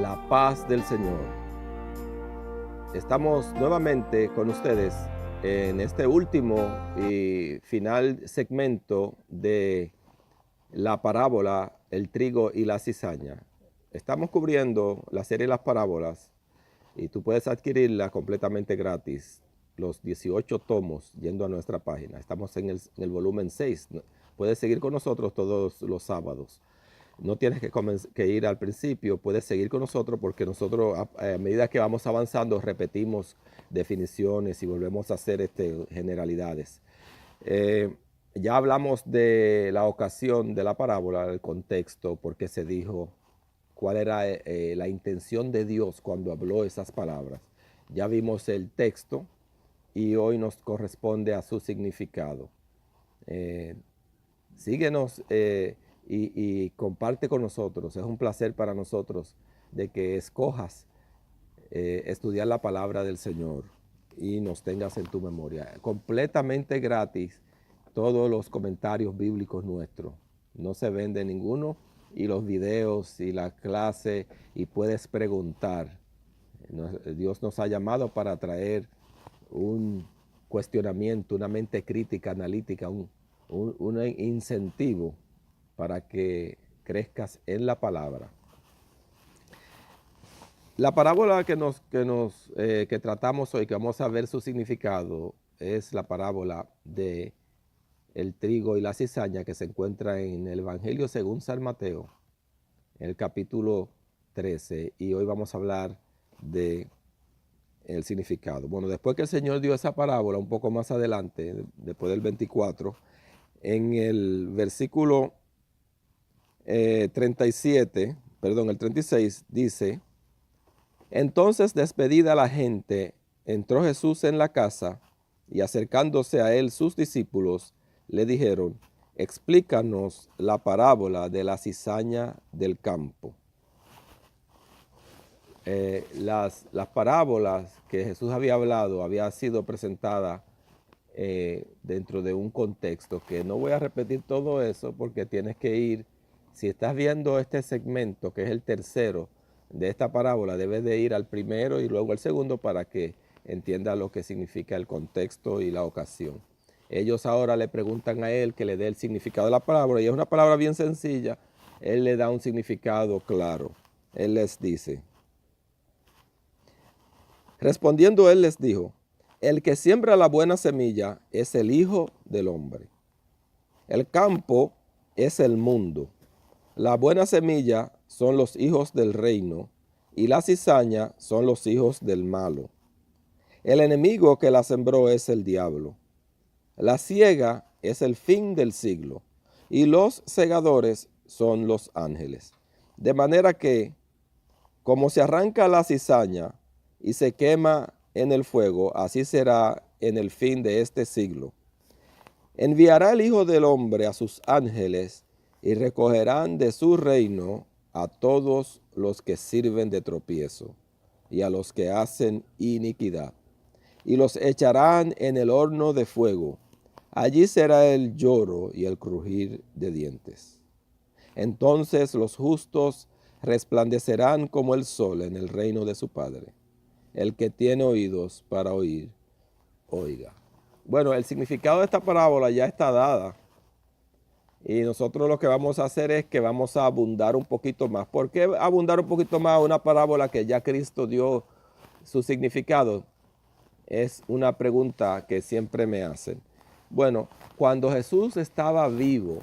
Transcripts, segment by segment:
La paz del Señor. Estamos nuevamente con ustedes en este último y final segmento de la parábola El trigo y la cizaña. Estamos cubriendo la serie de las parábolas y tú puedes adquirirla completamente gratis, los 18 tomos, yendo a nuestra página. Estamos en el volumen 6. Puedes seguir con nosotros todos los sábados. No tienes que ir al principio, puedes seguir con nosotros porque nosotros a medida que vamos avanzando repetimos definiciones y volvemos a hacer generalidades. Ya hablamos de la ocasión de la parábola, el contexto, por qué se dijo, cuál era la intención de Dios cuando habló esas palabras. Ya vimos el texto y hoy nos corresponde a su significado. Síguenos y comparte con nosotros. Es un placer para nosotros de que escojas estudiar la palabra del Señor y nos tengas en tu memoria. Completamente gratis todos los comentarios bíblicos nuestros. No se vende ninguno y los videos y la clase y puedes preguntar. Dios nos ha llamado para traer un cuestionamiento, una mente crítica, analítica, un incentivo para que crezcas en la palabra. La parábola que tratamos hoy, que vamos a ver su significado, es la parábola de el trigo y la cizaña que se encuentra en el Evangelio según San Mateo, en el capítulo 13, y hoy vamos a hablar de el significado. Bueno, después que el Señor dio esa parábola, un poco más adelante, después del 24, en el versículo 37, perdón, el 36, dice: entonces, despedida la gente, entró Jesús en la casa, y acercándose a él sus discípulos, le dijeron: explícanos la parábola de la cizaña del campo. Las parábolas que Jesús había hablado había sido presentada dentro de un contexto que no voy a repetir todo eso porque tienes que ir, si estás viendo este segmento que es el tercero de esta parábola, debes de ir al primero y luego al segundo para que entiendas lo que significa el contexto y la ocasión. Ellos ahora le preguntan a él que le dé el significado de la parábola y es una palabra bien sencilla. Él le da un significado claro. Él les dice: respondiendo él les dijo: el que siembra la buena semilla es el Hijo del Hombre. El campo es el mundo. La buena semilla son los hijos del reino, y la cizaña son los hijos del malo. El enemigo que la sembró es el diablo. La siega es el fin del siglo, y los segadores son los ángeles. De manera que, como se arranca la cizaña y se quema en el fuego, así será en el fin de este siglo. Enviará el Hijo del Hombre a sus ángeles y recogerán de su reino a todos los que sirven de tropiezo y a los que hacen iniquidad, y los echarán en el horno de fuego. Allí será el lloro y el crujir de dientes. Entonces los justos resplandecerán como el sol en el reino de su Padre. El que tiene oídos para oír, oiga. Bueno, el significado de esta parábola ya está dada. Y nosotros lo que vamos a hacer es que vamos a abundar un poquito más. ¿Por qué abundar un poquito más una parábola que ya Cristo dio su significado? Es una pregunta que siempre me hacen. Bueno, cuando Jesús estaba vivo,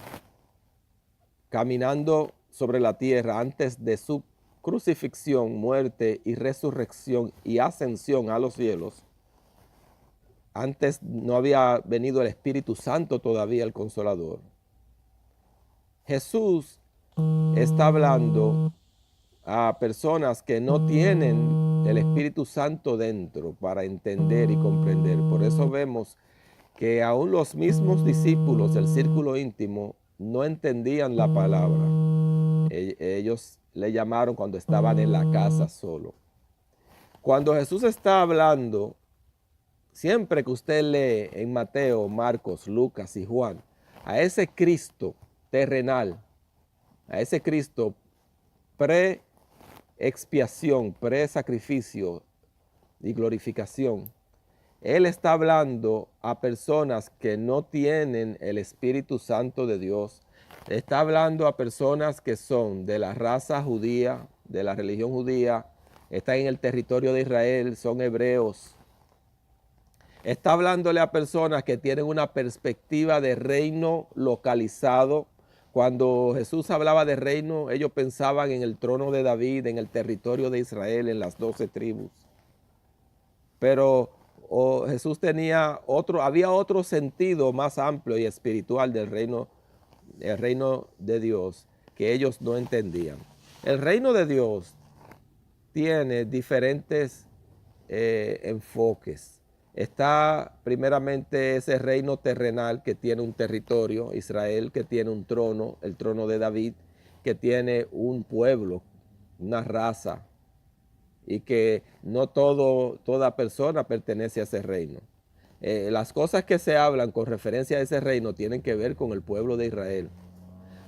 caminando sobre la tierra antes de su crucifixión, muerte y resurrección y ascensión a los cielos, antes no había venido el Espíritu Santo todavía, el Consolador. Jesús está hablando a personas que no tienen el Espíritu Santo dentro para entender y comprender. Por eso vemos que aún los mismos discípulos del círculo íntimo no entendían la palabra. Ellos le llamaron cuando estaban en la casa solo. Cuando Jesús está hablando, siempre que usted lee en Mateo, Marcos, Lucas y Juan, a ese Cristo terrenal, a ese Cristo expiación, pre-sacrificio y glorificación, Él está hablando a personas que no tienen el Espíritu Santo de Dios. Está hablando a personas que son de la raza judía, de la religión judía, están en el territorio de Israel, son hebreos. Está hablándole a personas que tienen una perspectiva de reino localizado. Cuando Jesús hablaba de reino, ellos pensaban en el trono de David, en el territorio de Israel, en las 12 tribus. Pero Jesús había otro sentido más amplio y espiritual del reino, el reino de Dios, que ellos no entendían. El reino de Dios tiene diferentes enfoques. Está primeramente ese reino terrenal que tiene un territorio, Israel, que tiene un trono, el trono de David, que tiene un pueblo, una raza, y que no toda persona pertenece a ese reino. Las cosas que se hablan con referencia a ese reino tienen que ver con el pueblo de Israel.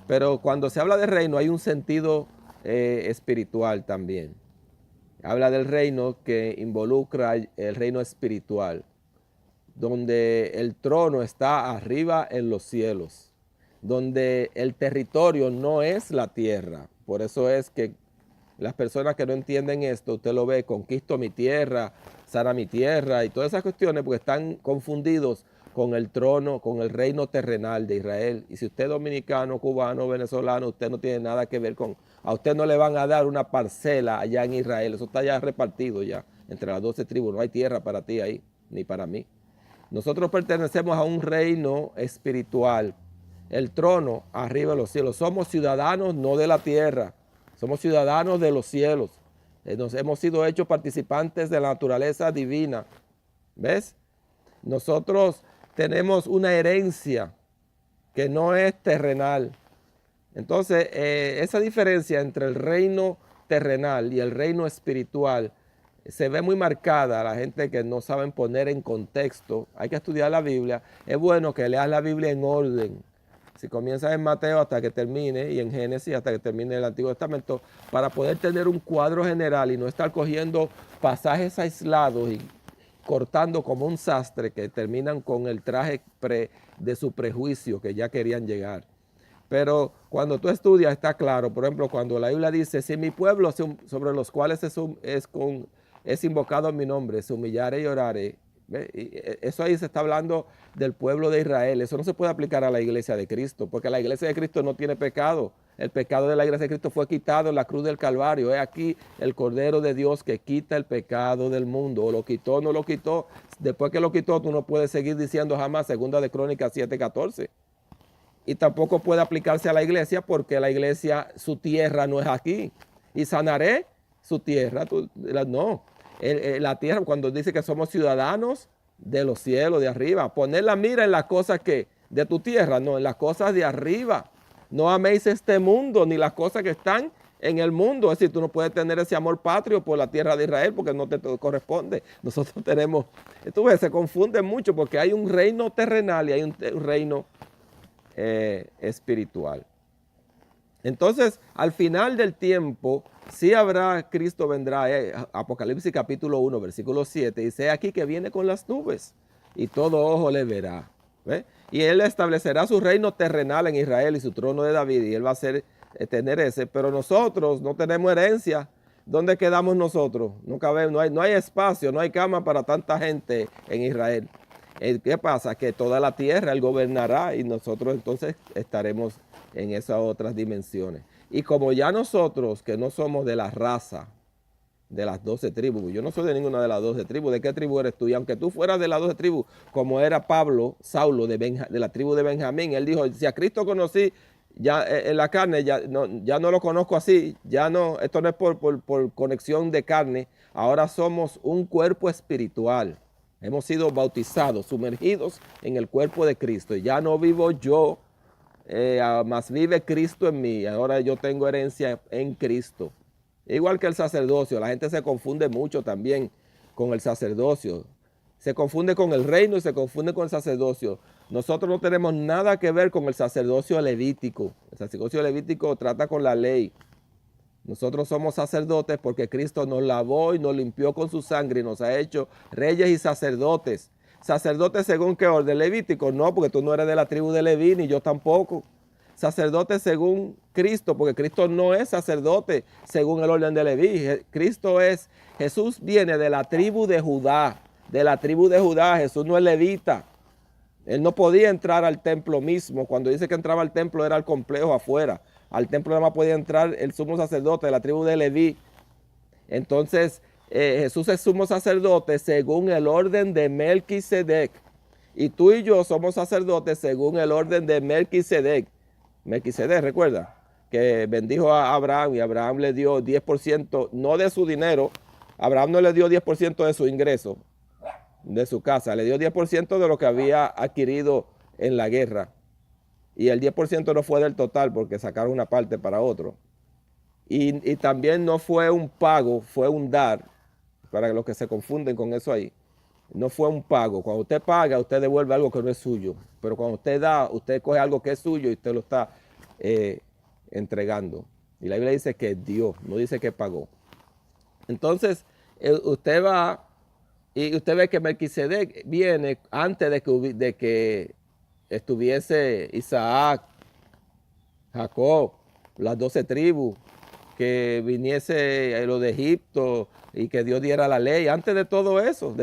Pero cuando se habla de reino hay un sentido espiritual también. Habla del reino que involucra el reino espiritual, donde el trono está arriba en los cielos, donde el territorio no es la tierra. Por eso es que las personas que no entienden esto, usted lo ve, conquisto mi tierra, sana mi tierra y todas esas cuestiones porque están confundidos con el trono, con el reino terrenal de Israel. Y si usted es dominicano, cubano, venezolano, usted no tiene nada que ver con... A usted no le van a dar una parcela allá en Israel, eso está ya repartido ya entre las 12 tribus, no hay tierra para ti ahí, ni para mí. Nosotros pertenecemos a un reino espiritual, el trono arriba de los cielos. Somos ciudadanos no de la tierra, somos ciudadanos de los cielos. Nos hemos sido hechos participantes de la naturaleza divina. ¿Ves? Nosotros tenemos una herencia que no es terrenal. Entonces, esa diferencia entre el reino terrenal y el reino espiritual se ve muy marcada a la gente que no saben poner en contexto. Hay que estudiar la Biblia. Es bueno que leas la Biblia en orden. Si comienzas en Mateo hasta que termine y en Génesis hasta que termine el Antiguo Testamento, para poder tener un cuadro general y no estar cogiendo pasajes aislados y cortando como un sastre que terminan con el traje de su prejuicio que ya querían llegar. Pero cuando tú estudias está claro, por ejemplo, cuando la Biblia dice, si mi pueblo sobre los cuales es invocado mi nombre, se humillare y orare, eso ahí se está hablando del pueblo de Israel. Eso no se puede aplicar a la iglesia de Cristo, porque la iglesia de Cristo no tiene pecado. El pecado de la iglesia de Cristo fue quitado en la cruz del Calvario. Es aquí el Cordero de Dios que quita el pecado del mundo. O lo quitó o no lo quitó. Después que lo quitó, tú no puedes seguir diciendo jamás 2 de Crónicas 7:14. Y tampoco puede aplicarse a la iglesia porque la iglesia, su tierra no es aquí. Y sanaré su tierra. No. La tierra, cuando dice que somos ciudadanos de los cielos, de arriba, poner la mira en las cosas que de tu tierra, no, en las cosas de arriba. No améis este mundo, ni las cosas que están en el mundo. Es decir, tú no puedes tener ese amor patrio por la tierra de Israel porque no te corresponde. Nosotros tenemos, tú ves, se confunde mucho porque hay un reino terrenal y hay un reino espiritual. Entonces, al final del tiempo, sí habrá, Cristo vendrá, Apocalipsis capítulo 1, versículo 7, dice aquí que viene con las nubes y todo ojo le verá. ¿Ve? Y él establecerá su reino terrenal en Israel y su trono de David, y él va a tener ese, pero nosotros no tenemos herencia. ¿Dónde quedamos nosotros? No cabemos, no hay espacio, no hay cama para tanta gente en Israel. ¿Qué pasa? Que toda la tierra él gobernará y nosotros entonces estaremos en esas otras dimensiones. Y como ya nosotros, que no somos de la raza de las 12 tribus, yo no soy de ninguna de las 12 tribus, ¿de qué tribu eres tú? Y aunque tú fueras de las 12 tribus, como era Saulo de la tribu de Benjamín, él dijo, si a Cristo conocí ya en la carne, ya no lo conozco así, ya no, esto no es por conexión de carne, ahora somos un cuerpo espiritual. Hemos sido bautizados, sumergidos en el cuerpo de Cristo. Y ya no vivo yo, más vive Cristo en mí. Ahora yo tengo herencia en Cristo. Igual que el sacerdocio. La gente se confunde mucho también con el sacerdocio. Se confunde con el reino y se confunde con el sacerdocio. Nosotros no tenemos nada que ver con el sacerdocio levítico. El sacerdocio levítico trata con la ley. Nosotros somos sacerdotes porque Cristo nos lavó y nos limpió con su sangre y nos ha hecho reyes y sacerdotes. ¿Sacerdotes según qué orden? Levítico. No, porque tú no eres de la tribu de Leví, ni yo tampoco. Sacerdotes según Cristo, porque Cristo no es sacerdote según el orden de Leví. Jesús viene de la tribu de Judá. De la tribu de Judá, Jesús no es levita. Él no podía entrar al templo mismo. Cuando dice que entraba al templo era al complejo afuera. Al templo nada más podía entrar el sumo sacerdote de la tribu de Leví. Entonces, Jesús es sumo sacerdote según el orden de Melquisedec. Y tú y yo somos sacerdotes según el orden de Melquisedec. Melquisedec, recuerda, que bendijo a Abraham y Abraham le dio 10%, no de su dinero. Abraham no le dio 10% de su ingreso, de su casa. Le dio 10% de lo que había adquirido en la guerra. Y el 10% no fue del total porque sacaron una parte para otro. Y también no fue un pago, fue un dar, para los que se confunden con eso ahí. No fue un pago. Cuando usted paga, usted devuelve algo que no es suyo. Pero cuando usted da, usted coge algo que es suyo y usted lo está entregando. Y la Biblia dice que dio, no dice que pagó. Entonces, usted va y usted ve que Melquisedec viene antes de que estuviese Isaac, Jacob, las 12 tribus, que viniese lo de Egipto y que Dios diera la ley. Antes de todo eso,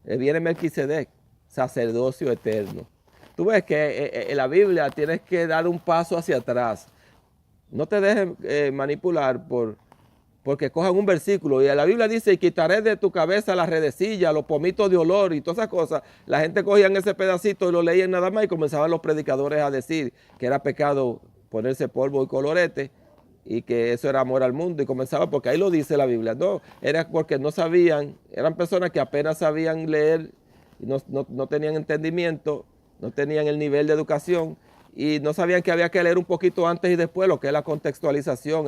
viene Melquisedec, sacerdocio eterno. Tú ves que en la Biblia tienes que dar un paso hacia atrás. No te dejes manipular porque cojan un versículo y la Biblia dice: y quitaré de tu cabeza la redecilla, los pomitos de olor y todas esas cosas. La gente cogían ese pedacito y lo leían nada más y comenzaban los predicadores a decir que era pecado ponerse polvo y colorete y que eso era amor al mundo, y comenzaba, porque ahí lo dice la Biblia. No, era porque no sabían, eran personas que apenas sabían leer y no tenían entendimiento, no tenían el nivel de educación y no sabían que había que leer un poquito antes y después lo que es la contextualización,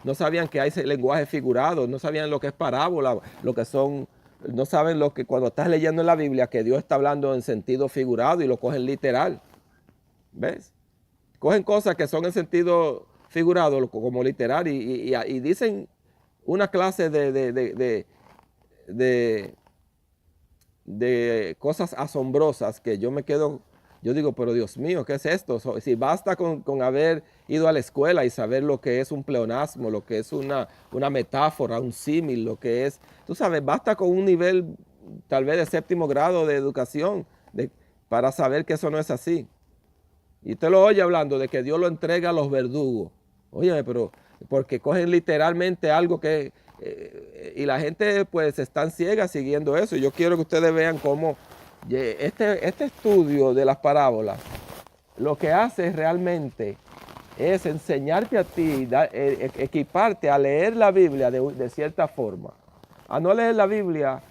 no sabían que hay lenguaje figurado, no sabían lo que es parábola, lo que son, no saben lo que cuando estás leyendo en la Biblia que Dios está hablando en sentido figurado y lo cogen literal. ¿Ves? Cogen cosas que son en sentido figurado como literal y dicen una clase de cosas asombrosas que yo me quedo, yo digo, pero Dios mío, ¿qué es esto? Si basta con haber ido a la escuela y saber lo que es un pleonasmo, lo que es una metáfora, un símil, lo que es, tú sabes, basta con un nivel tal vez de 7º grado de educación para saber que eso no es así. Y usted lo oye hablando de que Dios lo entrega a los verdugos. Oye, pero porque cogen literalmente algo que... y la gente pues están ciegas siguiendo eso. Y yo quiero que ustedes vean cómo este estudio de las parábolas lo que hace realmente es enseñarte a ti, equiparte a leer la Biblia de cierta forma. A no leer la Biblia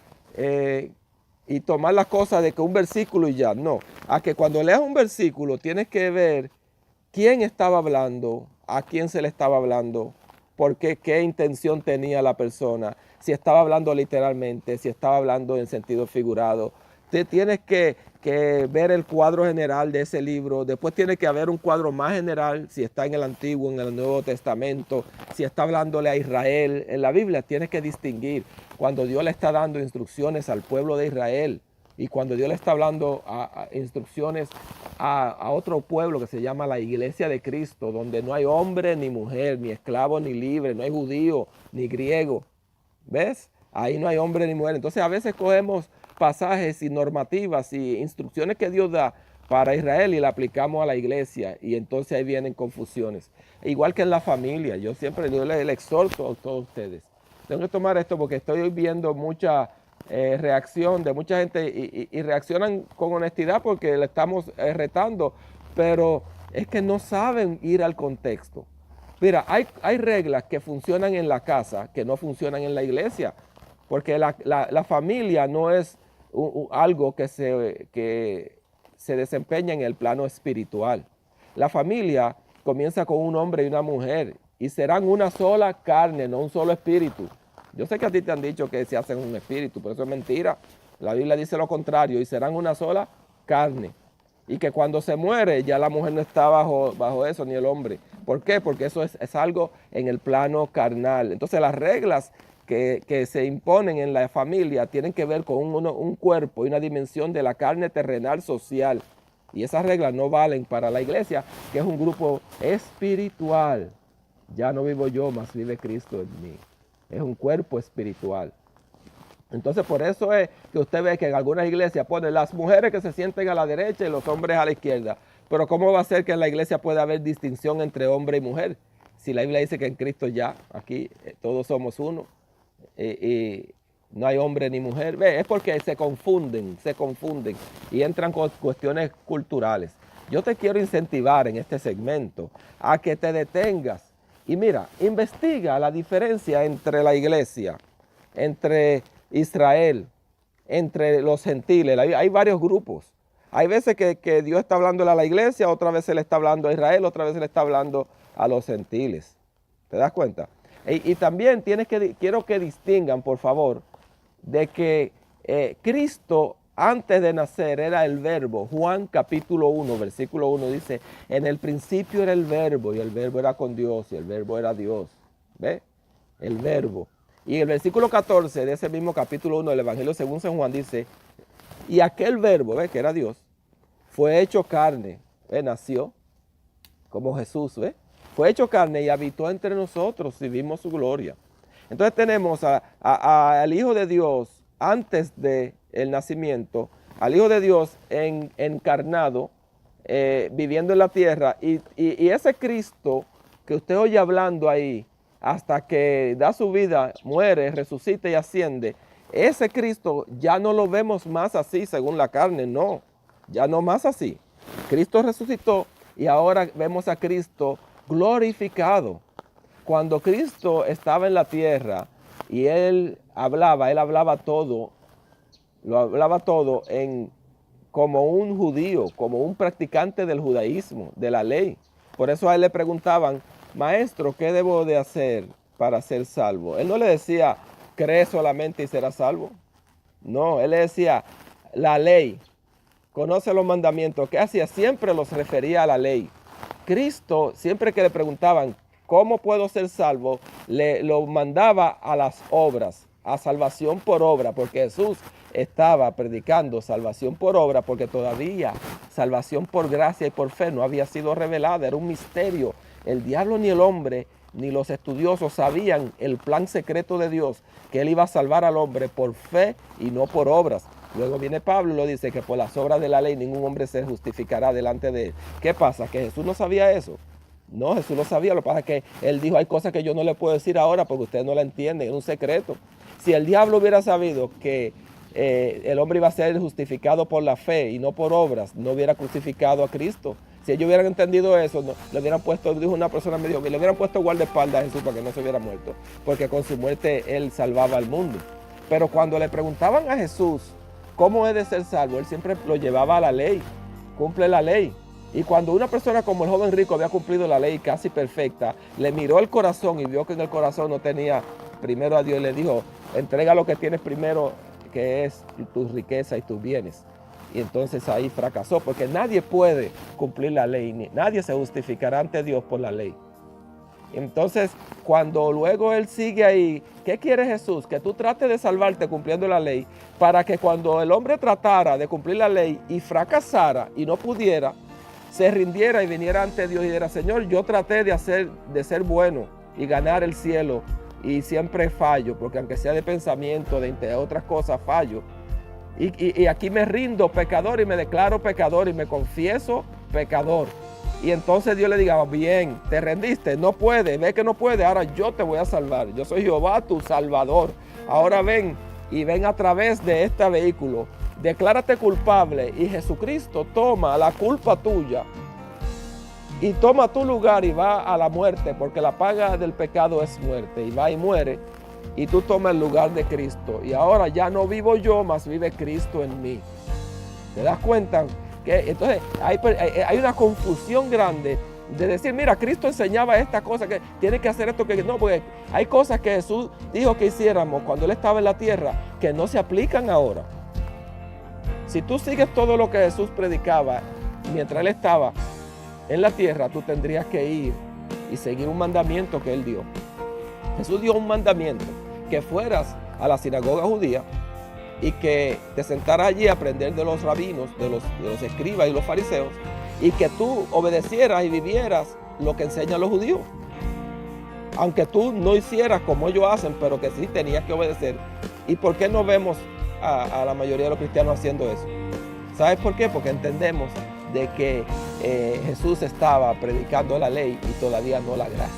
y tomar las cosas de que un versículo y ya. No, a que cuando leas un versículo tienes que ver quién estaba hablando, a quién se le estaba hablando, por qué intención tenía la persona, si estaba hablando literalmente, si estaba hablando en sentido figurado. Te tienes que ver el cuadro general de ese libro, después tiene que haber un cuadro más general, si está en el Antiguo, en el Nuevo Testamento, si está hablándole a Israel. En la Biblia tienes que distinguir cuando Dios le está dando instrucciones al pueblo de Israel y cuando Dios le está hablando instrucciones a otro pueblo que se llama la Iglesia de Cristo, donde no hay hombre ni mujer, ni esclavo ni libre, no hay judío ni griego. ¿Ves? Ahí no hay hombre ni mujer. Entonces a veces cogemos pasajes y normativas y instrucciones que Dios da para Israel y la aplicamos a la iglesia y entonces ahí vienen confusiones. Igual que en la familia, yo siempre le exhorto a todos ustedes. Tengo que tomar esto porque estoy viendo mucha reacción de mucha gente y reaccionan con honestidad porque le estamos retando, pero es que no saben ir al contexto. Mira, hay reglas que funcionan en la casa que no funcionan en la iglesia, porque la familia no es algo que se desempeña en el plano espiritual. La familia comienza con un hombre y una mujer y serán una sola carne, no un solo espíritu. Yo sé que a ti te han dicho que se hacen un espíritu, pero eso es mentira. La Biblia dice lo contrario, y serán una sola carne. Y que cuando se muere ya la mujer no está bajo eso, ni el hombre. ¿Por qué? Porque eso es algo en el plano carnal. Entonces las reglas que se imponen en la familia tienen que ver con un cuerpo y una dimensión de la carne terrenal social. Y esas reglas no valen para la iglesia, que es un grupo espiritual. Ya no vivo yo, mas vive Cristo en mí. Es un cuerpo espiritual. Entonces por eso es que usted ve que en algunas iglesias ponen las mujeres que se sienten a la derecha y los hombres a la izquierda. Pero ¿cómo va a ser que en la iglesia pueda haber distinción entre hombre y mujer? Si la Biblia dice que en Cristo ya, aquí todos somos uno. Y no hay hombre ni mujer. Ve, es porque se confunden y entran con cuestiones culturales. Yo te quiero incentivar en este segmento a que te detengas y mira, investiga la diferencia entre la iglesia, entre Israel, entre los gentiles. Hay varios grupos. Hay veces que Dios está hablando a la iglesia, otra vez Él está hablando a Israel, otra vez Él está hablando a los gentiles. ¿Te das cuenta? Y también quiero que distingan, por favor, de que Cristo antes de nacer era el verbo. Juan capítulo 1, versículo 1 dice, en el principio era el verbo y el verbo era con Dios y el verbo era Dios. ¿Ve? El verbo. Y el versículo 14 de ese mismo capítulo 1 del Evangelio según San Juan dice, y aquel verbo, ¿ve? Que era Dios, fue hecho carne, ¿ve? Nació como Jesús, ¿ve? Fue hecho carne y habitó entre nosotros y vimos su gloria. Entonces tenemos al Hijo de Dios antes del nacimiento, al Hijo de Dios encarnado, viviendo en la tierra. Y ese Cristo que usted oye hablando ahí, hasta que da su vida, muere, resucita y asciende, ese Cristo ya no lo vemos más así según la carne, no, ya no más así. Cristo resucitó y ahora vemos a Cristo glorificado. Cuando Cristo estaba en la tierra y Él hablaba todo, lo hablaba todo como un judío, como un practicante del judaísmo, de la ley. Por eso a Él le preguntaban, maestro, ¿qué debo de hacer para ser salvo? Él no le decía, cree solamente y serás salvo. No, Él le decía, la ley, conoce los mandamientos. ¿Qué hacía? Siempre los refería a la ley. Cristo, siempre que le preguntaban, ¿cómo puedo ser salvo? Lo mandaba a las obras, a salvación por obra, porque Jesús estaba predicando salvación por obra, porque todavía salvación por gracia y por fe no había sido revelada, era un misterio. El diablo ni el hombre, ni los estudiosos sabían el plan secreto de Dios, que Él iba a salvar al hombre por fe y no por obras. Luego viene Pablo y lo dice que por las obras de la ley ningún hombre se justificará delante de Él. ¿Qué pasa? ¿Que Jesús no sabía eso? No, Jesús lo sabía. Lo que pasa es que Él dijo, hay cosas que yo no le puedo decir ahora porque ustedes no la entienden, es un secreto. Si el diablo hubiera sabido que el hombre iba a ser justificado por la fe y no por obras, no hubiera crucificado a Cristo. Si ellos hubieran entendido eso, no, le hubieran puesto, dijo una persona, me dijo, que le hubieran puesto guardaespaldas a Jesús para que no se hubiera muerto, porque con su muerte Él salvaba al mundo. Pero cuando le preguntaban a Jesús, ¿cómo es de ser salvo? Él siempre lo llevaba a la ley, cumple la ley. Y cuando una persona como el joven rico había cumplido la ley casi perfecta, le miró el corazón y vio que en el corazón no tenía primero a Dios y le dijo, entrega lo que tienes primero, que es tu riqueza y tus bienes. Y entonces ahí fracasó, porque nadie puede cumplir la ley, nadie se justificará ante Dios por la ley. Entonces, cuando luego él sigue ahí, ¿qué quiere Jesús? Que tú trates de salvarte cumpliendo la ley, para que cuando el hombre tratara de cumplir la ley y fracasara y no pudiera, se rindiera y viniera ante Dios y dijera, Señor, yo traté de ser bueno y ganar el cielo y siempre fallo, porque aunque sea de pensamiento, de entre otras cosas, fallo. Y aquí me rindo pecador y me declaro pecador y me confieso pecador. Y entonces Dios le diga, bien, te rendiste, no puede, ve que no puede, ahora yo te voy a salvar. Yo soy Jehová, tu salvador. Ahora ven y ven a través de este vehículo. Declárate culpable y Jesucristo toma la culpa tuya y toma tu lugar y va a la muerte, porque la paga del pecado es muerte, y va y muere. Y tú tomas el lugar de Cristo. Y ahora ya no vivo yo, mas vive Cristo en mí. ¿Te das cuenta? Que entonces hay una confusión grande de decir, mira, Cristo enseñaba esta cosa, que tiene que hacer esto, que no, porque hay cosas que Jesús dijo que hiciéramos cuando Él estaba en la tierra, que no se aplican ahora. Si tú sigues todo lo que Jesús predicaba, mientras Él estaba en la tierra, tú tendrías que ir y seguir un mandamiento que Él dio. Jesús dio un mandamiento, que fueras a la sinagoga judía y que te sentaras allí a aprender de los rabinos, de los escribas y los fariseos, y que tú obedecieras y vivieras lo que enseñan los judíos. Aunque tú no hicieras como ellos hacen, pero que sí tenías que obedecer. ¿Y por qué no vemos a la mayoría de los cristianos haciendo eso? ¿Sabes por qué? Porque entendemos de que Jesús estaba predicando la ley y todavía no la gracia.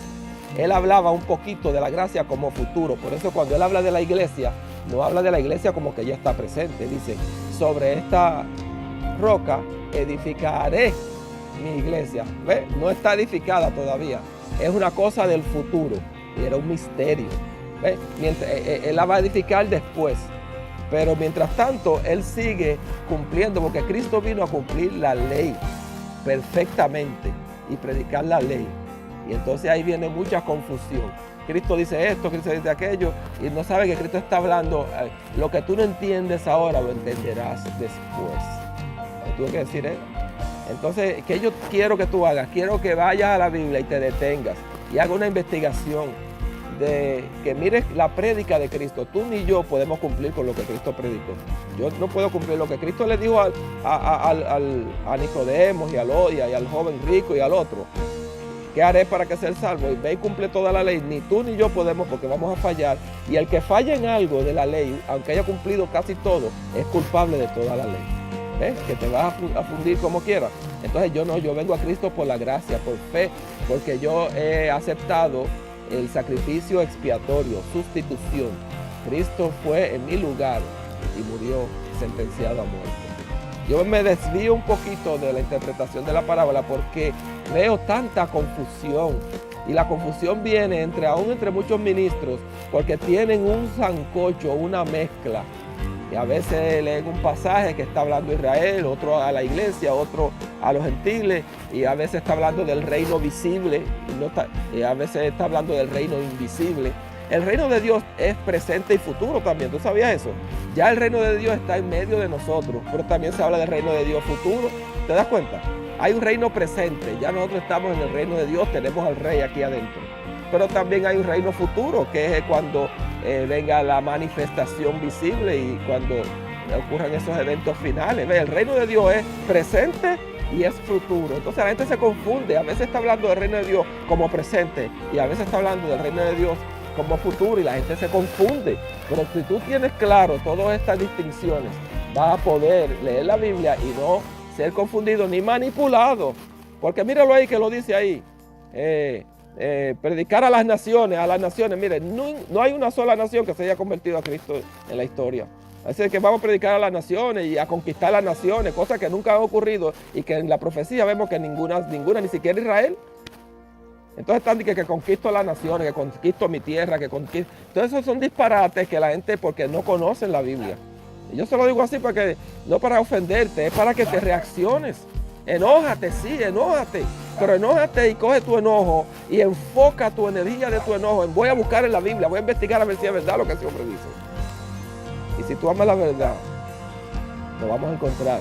Él hablaba un poquito de la gracia como futuro. Por eso cuando Él habla de la iglesia, no habla de la iglesia como que ya está presente. Dice, sobre esta roca edificaré mi iglesia. ¿Ves? No está edificada todavía. Es una cosa del futuro. Y era un misterio. ¿Ves? Él la va a edificar después. Pero mientras tanto, Él sigue cumpliendo, porque Cristo vino a cumplir la ley perfectamente y predicar la ley. Y entonces ahí viene mucha confusión. Cristo dice esto, Cristo dice aquello, y no sabe que Cristo está hablando. Lo que tú no entiendes ahora, lo entenderás después. ¿Qué tuve que decir él? Entonces, ¿qué yo quiero que tú hagas? Quiero que vayas a la Biblia y te detengas y hagas una investigación de que mires la prédica de Cristo. Tú ni yo podemos cumplir con lo que Cristo predicó. Yo no puedo cumplir lo que Cristo le dijo a Nicodemo y al joven rico y al otro. ¿Qué haré para que sea salvo? Y ve y cumple toda la ley. Ni tú ni yo podemos, porque vamos a fallar. Y el que falla en algo de la ley, aunque haya cumplido casi todo, es culpable de toda la ley. ¿Ves? Que te vas a fundir como quieras. Entonces yo vengo a Cristo por la gracia, por fe, porque yo he aceptado el sacrificio expiatorio, sustitución. Cristo fue en mi lugar y murió sentenciado a muerte. Yo me desvío un poquito de la interpretación de la parábola porque veo tanta confusión. Y la confusión viene aún entre muchos ministros, porque tienen un sancocho, una mezcla. Y a veces leen un pasaje que está hablando a Israel, otro a la iglesia, otro a los gentiles, y a veces está hablando del reino visible, y a veces está hablando del reino invisible. El reino de Dios es presente y futuro también, ¿tú sabías eso? Ya el reino de Dios está en medio de nosotros, pero también se habla del reino de Dios futuro. ¿Te das cuenta? Hay un reino presente, ya nosotros estamos en el reino de Dios, tenemos al rey aquí adentro. Pero también hay un reino futuro, que es cuando venga la manifestación visible y cuando ocurran esos eventos finales. El reino de Dios es presente y es futuro. Entonces la gente se confunde. A veces está hablando del reino de Dios como presente y a veces está hablando del reino de Dios como futuro y la gente se confunde. Pero si tú tienes claro todas estas distinciones, vas a poder leer la Biblia y no ser confundido ni manipulado. Porque míralo ahí que lo dice ahí. Predicar a las naciones. Miren, no hay una sola nación que se haya convertido a Cristo en la historia. Así que vamos a predicar a las naciones y a conquistar las naciones, cosas que nunca han ocurrido y que en la profecía vemos que ninguna, ni siquiera Israel. Entonces están diciendo que conquisto a las naciones, que conquisto mi tierra, que conquisto. Entonces esos son disparates que la gente, porque no conocen la Biblia. Y yo se lo digo así porque no para ofenderte, es para que te reacciones. Enójate, sí, enójate, pero enójate y coge tu enojo y enfoca tu energía de tu enojo en voy a buscar en la Biblia, voy a investigar a ver si es verdad lo que ese hombre dice. Y si tú amas la verdad, nos vamos a encontrar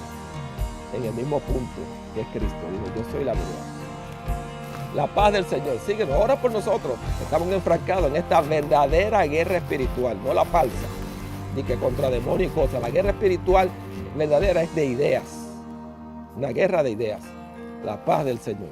en el mismo punto que es Cristo. Digo, yo soy la verdad. La paz del Señor, síguenos, ora por nosotros. Estamos enfrascados en esta verdadera guerra espiritual, no la falsa, ni que contra demonios y cosas. La guerra espiritual verdadera es de ideas. Una guerra de ideas. La paz del Señor.